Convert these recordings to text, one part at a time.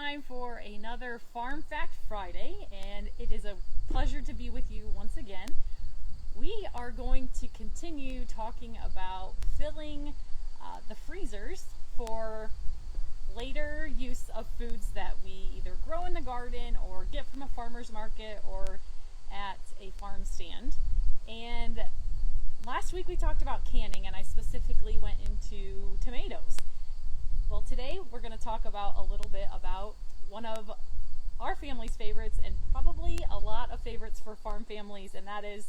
time for another Farm Fact Friday, and it is a pleasure to be with you once again. We are going to continue talking about filling the freezers for later use of foods that we either grow in the garden or get from a farmer's market or at a farm stand. And last week we talked about canning, and I specifically went into tomatoes. Well, today we're going to talk about a little bit about one of our family's favorites, and probably a lot of favorites for farm families, and that is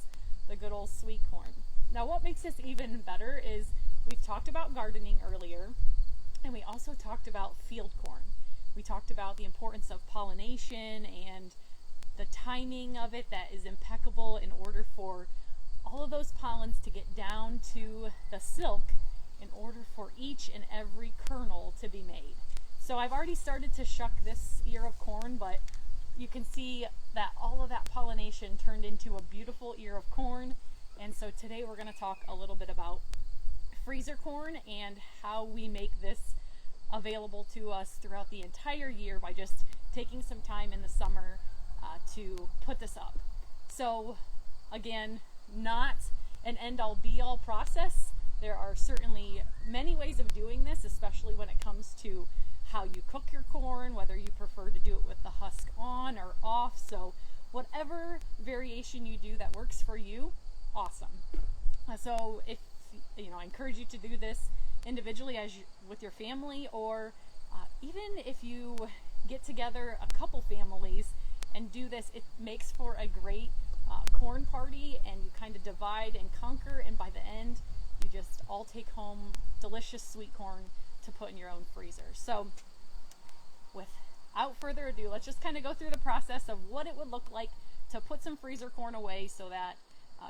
the good old sweet corn. Now, what makes this even better is we've talked about gardening earlier, and we also talked about field corn. We talked about the importance of pollination and the timing of it that is impeccable in order for all of those pollens to get down to the silk in order for each and every kernel to be made. So I've already started to shuck this ear of corn, but you can see that all of that pollination turned into a beautiful ear of corn. And so today we're going to talk a little bit about freezer corn and how we make this available to us throughout the entire year by just taking some time in the summer to put this up. So again, not an end-all be-all process. There are certainly many ways of doing this, especially when it comes to how you cook your corn, whether you prefer to do it with the husk on or off. So whatever variation you do that works for you, awesome. So if I encourage you to do this individually with your family, or even if you get together a couple families and do this, it makes for a great corn party, and you kind of divide and conquer, and by the end you just all take home delicious sweet corn to put in your own freezer. So without further ado, let's just kind of go through the process of what it would look like to put some freezer corn away so that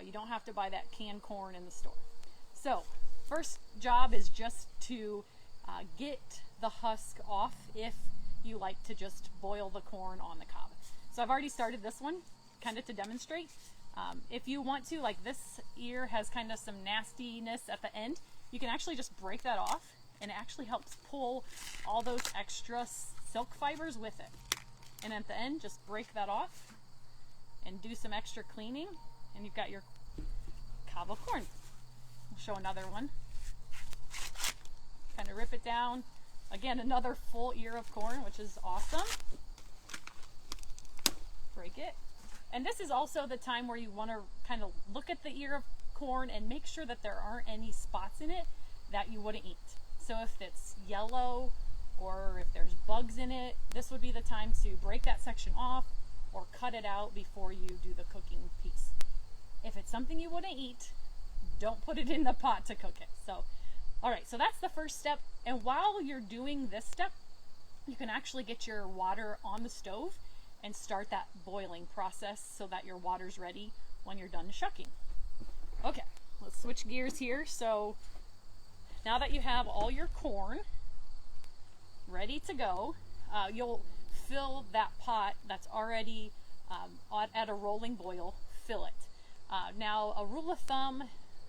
you don't have to buy that canned corn in the store. So first job is just to get the husk off if you like to just boil the corn on the cob. So I've already started this one kind of to demonstrate. If you want to, like this ear has kind of some nastiness at the end, you can actually just break that off, and it actually helps pull all those extra silk fibers with it. And at the end, just break that off and do some extra cleaning, and you've got your cob of corn. I'll show another one. Kind of rip it down. Again, another full ear of corn, which is awesome. Break it. And this is also the time where you want to kind of look at the ear of corn and make sure that there aren't any spots in it that you wouldn't eat. So if it's yellow or if there's bugs in it, this would be the time to break that section off or cut it out before you do the cooking piece. If it's something you wouldn't eat, don't put it in the pot to cook it. So, all right, so that's the first step. And while you're doing this step, you can actually get your water on the stove and start that boiling process so that your water's ready when you're done shucking. Okay, let's switch gears here. So now that you have all your corn ready to go, you'll fill that pot that's already at a rolling boil, fill it. Now, a rule of thumb,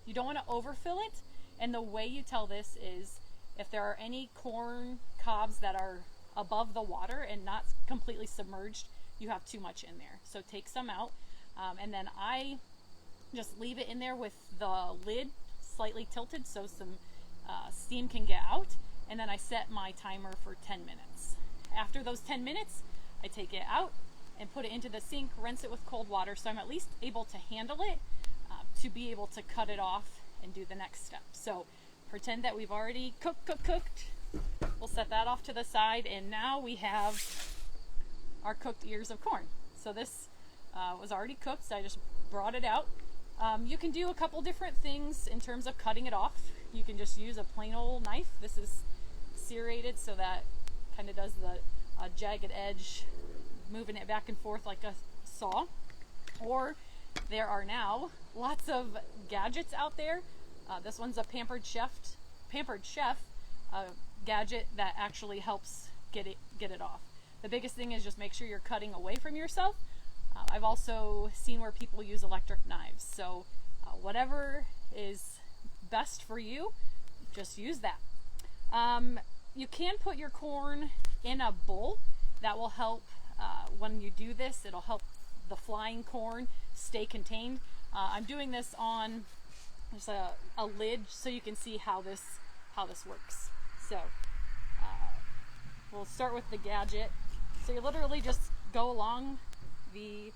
you don't want to overfill it, and the way you tell this is if there are any corn cobs that are above the water and not completely submerged, you have too much in there. So take some out, and then I just leave it in there with the lid slightly tilted so some steam can get out, and then I set my timer for 10 minutes. After those 10 minutes, I take it out and put it into the sink, rinse it with cold water so I'm at least able to handle it to be able to cut it off and do the next step. So pretend that we've already cooked. We'll set that off to the side, and now we have our cooked ears of corn. So this was already cooked, so I just brought it out. You can do a couple different things in terms of cutting it off. You can just use a plain old knife. This is serrated so that kind of does the jagged edge, moving it back and forth like a saw. Or there are now lots of gadgets out there. This one's a Pampered Chef gadget that actually helps get it off. The biggest thing is just make sure you're cutting away from yourself. I've also seen where people use electric knives. So whatever is best for you, just use that. You can put your corn in a bowl That will help when you do this. It'll help the flying corn stay contained. I'm doing this on just a lid so you can see how this works. So we'll start with the gadget. So you literally just go along the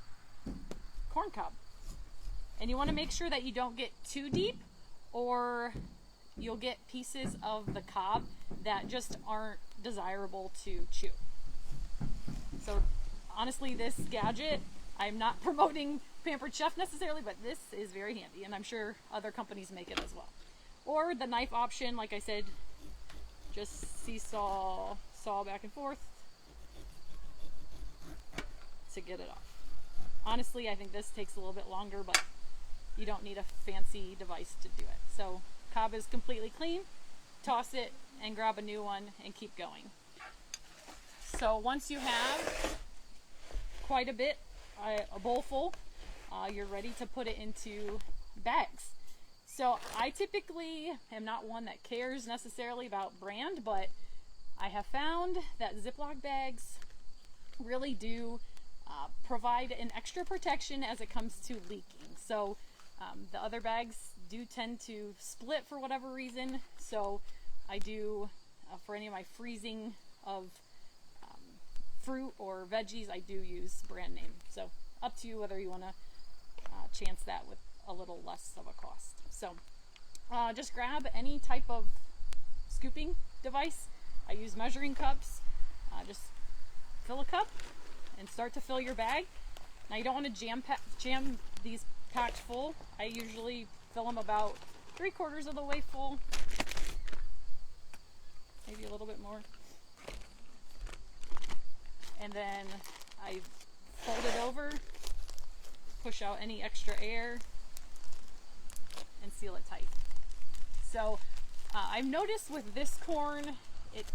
corn cob, and you want to make sure that you don't get too deep, or you'll get pieces of the cob that just aren't desirable to chew. So honestly, this gadget, I'm not promoting Pampered Chef necessarily, but this is very handy, and I'm sure other companies make it as well. Or the knife option, like I said, just saw back and forth to get it off. Honestly, I think this takes a little bit longer, but you don't need a fancy device to do it. So cob is completely clean. Toss it and grab a new one and keep going. So once you have quite a bit, a bowl full, you're ready to put it into bags. So I typically am not one that cares necessarily about brand, but I have found that Ziploc bags really do provide an extra protection as it comes to leaking. So the other bags do tend to split for whatever reason. So I do, for any of my freezing of fruit or veggies, I do use brand name. So up to you whether you want to chance that with a little less of a cost. So just grab any type of scooping device. I use measuring cups. Just fill a cup and start to fill your bag. Now you don't want to jam these packed full. I usually fill them about 3/4 of the way full, maybe a little bit more. And then I fold it over, push out any extra air, and seal it tight. So I've noticed with this corn, it's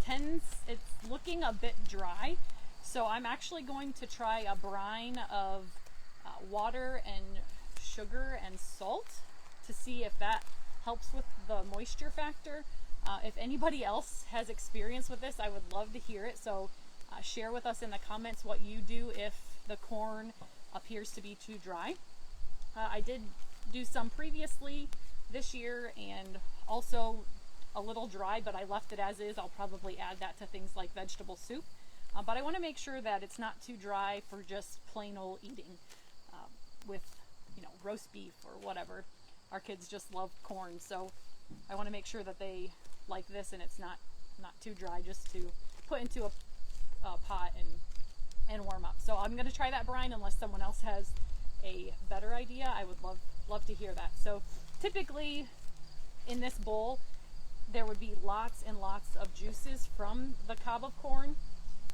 looking a bit dry. So I'm actually going to try a brine of water and sugar and salt to see if that helps with the moisture factor. If anybody else has experience with this, I would love to hear it. So share with us in the comments what you do if the corn appears to be too dry. I did do some previously this year and also a little dry, but I left it as is. I'll probably add that to things like vegetable soup. But I want to make sure that it's not too dry for just plain old eating with, roast beef or whatever. Our kids just love corn, so I want to make sure that they like this and it's not too dry, just to put into a pot and warm up. So I'm going to try that brine unless someone else has a better idea. I would love to hear that. So typically in this bowl there would be lots and lots of juices from the cob of corn,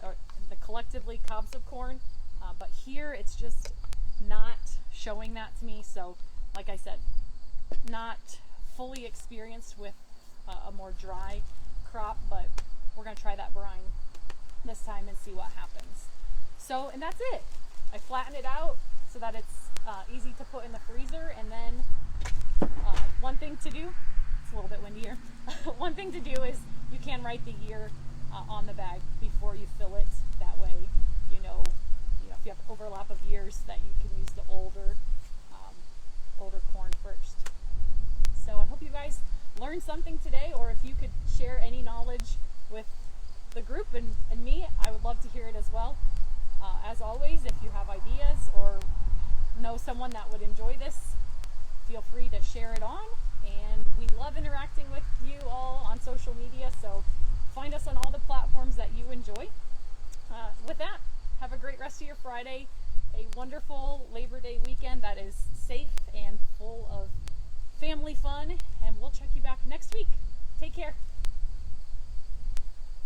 or the collectively cobs of corn, but here it's just not showing that to me. So like I said, not fully experienced with a more dry crop, but we're going to try that brine this time and see what happens. So, and that's it. I flatten it out so that it's easy to put in the freezer. And then one thing to do, it's a little bit windy here, one thing to do is you can write the year on the bag before you fill it. That way if you have overlap of years, that you can use the older corn first. So I hope you guys learned something today, or if you could share any knowledge with the group and me, I would love to hear it as well. As always, if you have ideas or know someone that would enjoy this, feel free to share it on. And we love interacting with you all on social media, so find us on all the platforms that you enjoy. With that, have a great rest of your Friday, a wonderful Labor Day weekend that is safe and full of family fun, and we'll check you back next week. Take care.